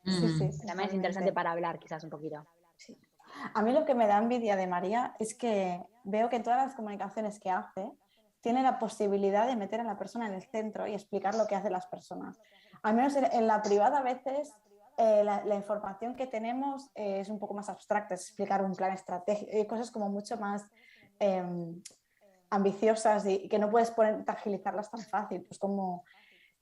Sí, sí, También es interesante totalmente. para hablar, quizás un poquito. Sí. A mí lo que me da envidia de María es que veo que en todas las comunicaciones que hace tiene la posibilidad de meter a la persona en el centro y explicar lo que hacen las personas. Al menos en la privada a veces la información que tenemos es un poco más abstracta, es explicar un plan estratégico y cosas como mucho más eh, ambiciosas y que no puedes agilizarlas tan fácil. Pues como,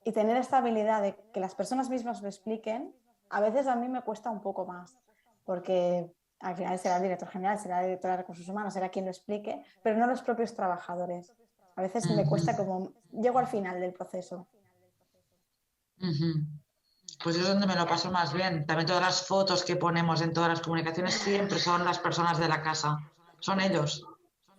y tener esta habilidad de que las personas mismas lo expliquen, a veces a mí me cuesta un poco más, porque al final será el director general, será el director de recursos humanos, será quien lo explique, pero no los propios trabajadores. A veces me cuesta como, llego al final del proceso. Pues es donde me lo paso más bien. También todas las fotos que ponemos en todas las comunicaciones siempre son las personas de la casa. Son ellos.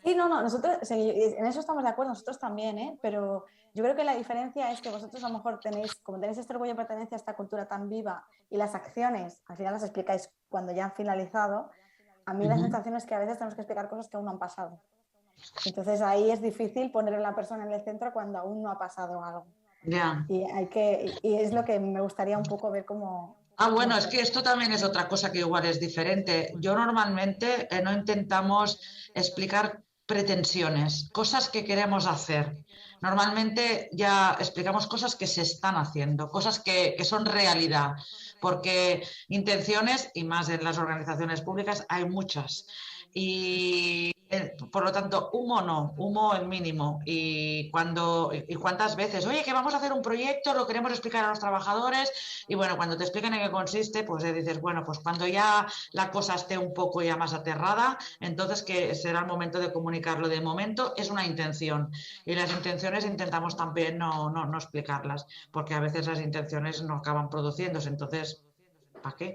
Sí, no, no, nosotros sí, en eso estamos de acuerdo, nosotros también, ¿eh? Pero yo creo que la diferencia es que vosotros a lo mejor tenéis, como tenéis este orgullo de pertenencia a esta cultura tan viva y las acciones al final las explicáis cuando ya han finalizado, a mí la sensación es que a veces tenemos que explicar cosas que aún no han pasado. Entonces ahí es difícil poner a la persona en el centro cuando aún no ha pasado algo. Ya. Y es lo que me gustaría un poco ver Bueno, cómo es que esto también es otra cosa que igual es diferente. Yo normalmente no intentamos explicar pretensiones, cosas que queremos hacer. Normalmente ya explicamos cosas que se están haciendo, cosas que son realidad, porque intenciones, y más en las organizaciones públicas, hay muchas. Y por lo tanto, humo no, humo el mínimo. Y cuántas veces, oye, que vamos a hacer un proyecto, lo queremos explicar a los trabajadores, y bueno, cuando te expliquen en qué consiste, pues dices, bueno, pues cuando ya la cosa esté un poco ya más aterrada, entonces que será el momento de comunicarlo. De momento es una intención, y las intenciones intentamos también no explicarlas, porque a veces las intenciones no acaban produciéndose, entonces, ¿para qué?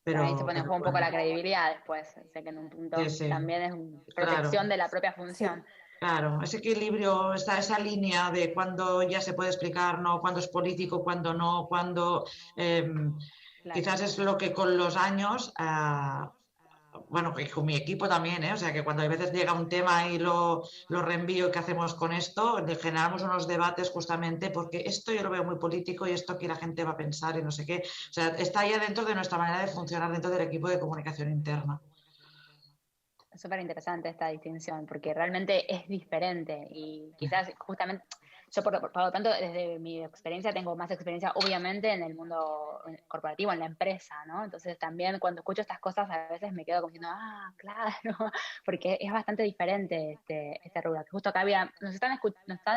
También se pone en Pero juego un poco bueno, la credibilidad después. Sé que en un sí, punto sí, también es claro. protección de la propia sí. función. Claro, ese equilibrio, esa línea de cuándo ya se puede explicar, no, cuándo es político, cuándo no, cuándo eh, Claro. quizás es lo que con los años, bueno, y con mi equipo también, o sea que cuando a veces llega un tema y lo reenvío, ¿qué hacemos con esto? Generamos unos debates justamente porque esto yo lo veo muy político y esto aquí la gente va a pensar y no sé qué. O sea, está ya dentro de nuestra manera de funcionar dentro del equipo de comunicación interna. Es súper interesante esta distinción porque realmente es diferente y quizás justamente yo por lo tanto desde mi experiencia tengo más experiencia obviamente en el mundo corporativo, en la empresa, ¿no? Entonces también cuando escucho estas cosas a veces me quedo como diciendo, claro, porque es bastante diferente este rubro. Justo acá nos están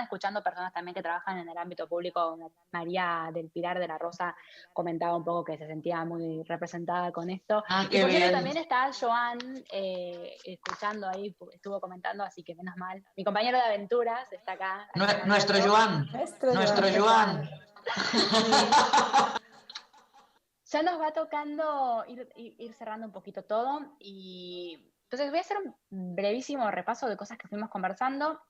escuchando personas también que trabajan en el ámbito público. María del Pilar de la Rosa comentaba un poco que se sentía muy representada con esto. Y Qué por cierto, bien. también está Joan escuchando ahí, estuvo comentando, así que menos mal. Mi compañero de aventuras está acá Nuestro acompañando. Joan, Nuestro nuestro Joan. Joan. Ya nos va tocando ir cerrando un poquito todo y entonces voy a hacer un brevísimo repaso de cosas que fuimos conversando.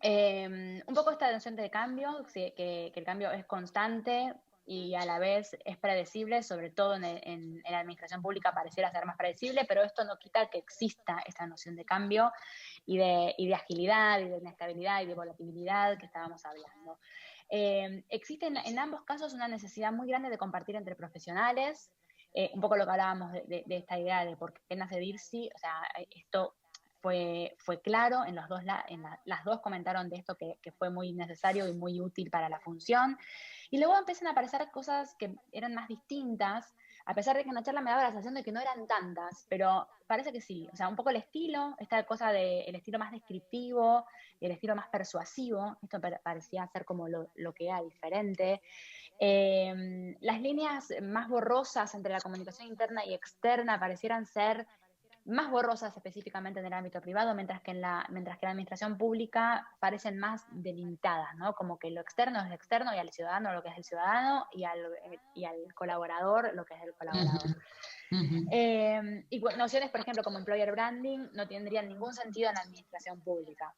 Un poco esta noción de cambio, que el cambio es constante, y a la vez es predecible, sobre todo en la administración pública pareciera ser más predecible, pero esto no quita que exista esta noción de cambio y de agilidad y de inestabilidad y de volatilidad que estábamos hablando. Existe en ambos casos una necesidad muy grande de compartir entre profesionales, un poco lo que hablábamos de esta idea de por qué nace DIRSI, o sea, esto fue claro, las dos comentaron de esto que fue muy necesario y muy útil para la función, y luego empiezan a aparecer cosas que eran más distintas, a pesar de que en la charla me daba la sensación de que no eran tantas, pero parece que sí, o sea, un poco el estilo, esta cosa del estilo más descriptivo, el estilo más persuasivo, esto parecía ser como lo que era diferente. Las líneas más borrosas entre la comunicación interna y externa parecieran ser más borrosas específicamente en el ámbito privado, mientras que en la administración pública parecen más delimitadas, ¿no? Como que lo externo es lo externo y al ciudadano lo que es el ciudadano y al colaborador lo que es el colaborador. Y nociones, por ejemplo, como employer branding no tendrían ningún sentido en la administración pública.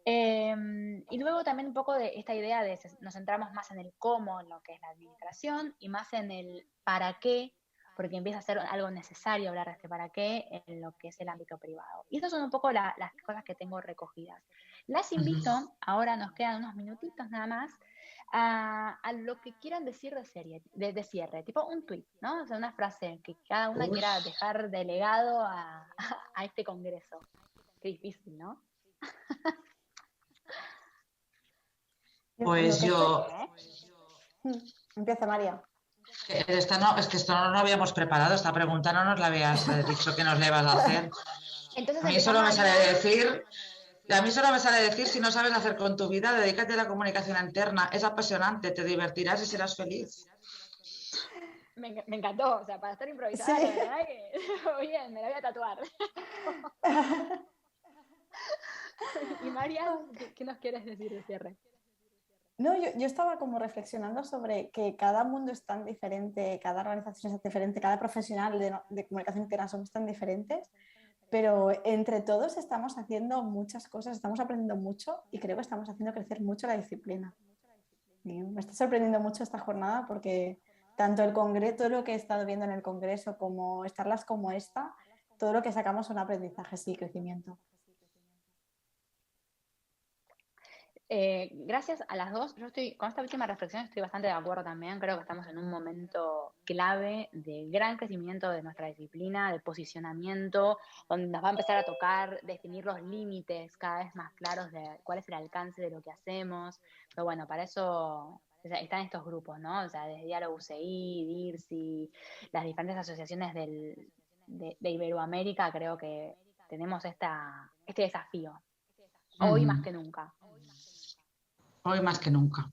Y luego también un poco de esta idea de nos centramos más en el cómo, en lo que es la administración, y más en el para qué, porque empieza a ser algo necesario hablar de este para qué en lo que es el ámbito privado. Y estas son un poco las cosas que tengo recogidas. Las invito, ahora nos quedan unos minutitos nada más, a lo que quieran decir de cierre, tipo un tweet, ¿no? O sea, una frase que cada una quiera dejar de legado a este congreso. Qué difícil, ¿no? Pues yo... Empieza, María. Es que esto no lo habíamos preparado, esta pregunta no nos la habías dicho que nos la ibas a hacer. Entonces, a mí solo me sale decir, si no sabes hacer con tu vida, dedícate a la comunicación interna, es apasionante, te divertirás y serás feliz. Me encantó, o sea, para estar improvisada, sí. La verdad que bien, me la voy a tatuar. Y María, ¿qué nos quieres decir de cierre? No, yo estaba como reflexionando sobre que cada mundo es tan diferente, cada organización es diferente, cada profesional de comunicación interna somos tan diferentes, pero entre todos estamos haciendo muchas cosas, estamos aprendiendo mucho y creo que estamos haciendo crecer mucho la disciplina. Y me está sorprendiendo mucho esta jornada porque tanto el congreso, todo lo que he estado viendo en el congreso, como charlas como esta, todo lo que sacamos son aprendizajes y crecimiento. Gracias a las dos. Yo con esta última reflexión estoy bastante de acuerdo también. Creo que estamos en un momento clave de gran crecimiento de nuestra disciplina, de posicionamiento, donde nos va a empezar a tocar definir los límites cada vez más claros de cuál es el alcance de lo que hacemos. Pero bueno, para eso están estos grupos, ¿no? O sea, desde Diálogo UCI, DIRSI, las diferentes asociaciones de Iberoamérica, creo que tenemos este desafío. Hoy más que nunca. Hoy más que nunca.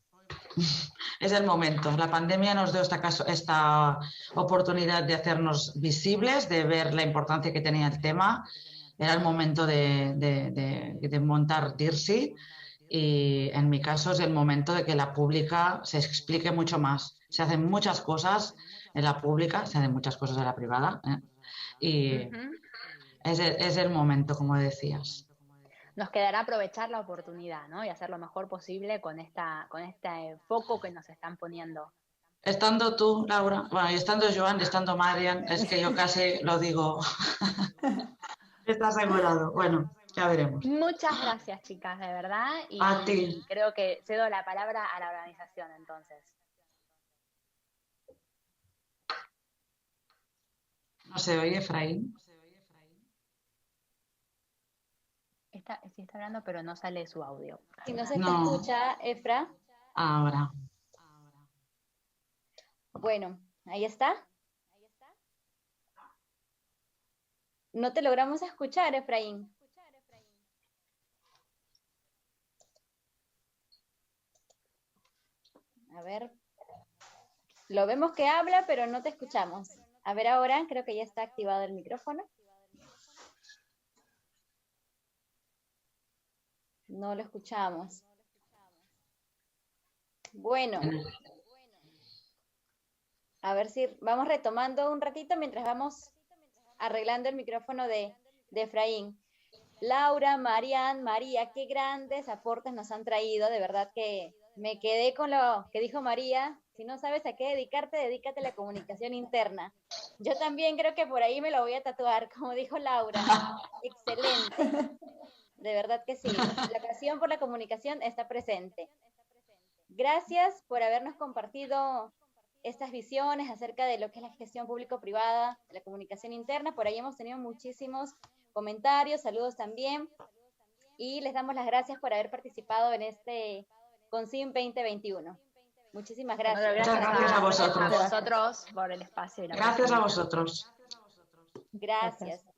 Es el momento. La pandemia nos dio esta oportunidad de hacernos visibles, de ver la importancia que tenía el tema. Era el momento de montar DIRSI y en mi caso es el momento de que la pública se explique mucho más. Se hacen muchas cosas en la pública, se hacen muchas cosas en la privada, y es el momento, como decías. Nos quedará aprovechar la oportunidad, ¿no? Y hacer lo mejor posible con este foco que nos están poniendo. Estando tú, Laura, bueno, y estando Joan, y estando Marian, es que yo casi lo digo. Está asegurado. Bueno, ya veremos. Muchas gracias, chicas, de verdad. Y a ti. Creo que cedo la palabra a la organización, entonces. No se oye, Efraín. Sí está hablando, pero no sale su audio. Si no se escucha, Efra. Ahora. Bueno, ahí está. No te logramos escuchar, Efraín. A ver. Lo vemos que habla, pero no te escuchamos. A ver ahora, creo que ya está activado el micrófono. No lo escuchamos. Bueno. A ver si vamos retomando un ratito mientras vamos arreglando el micrófono de Efraín. Laura, Marian, María, qué grandes aportes nos han traído. De verdad que me quedé con lo que dijo María, si no sabes a qué dedicarte, dedícate a la comunicación interna. Yo también creo que por ahí me lo voy a tatuar, como dijo Laura. Excelente. De verdad que sí. La pasión por la comunicación está presente. Gracias por habernos compartido estas visiones acerca de lo que es la gestión público-privada, la comunicación interna. Por ahí hemos tenido muchísimos comentarios, saludos también. Y les damos las gracias por haber participado en este CONCIM 2021. Muchísimas gracias. Muchas gracias a vosotros. A vosotros por el espacio. Y la Gracias a vosotros. Gracias.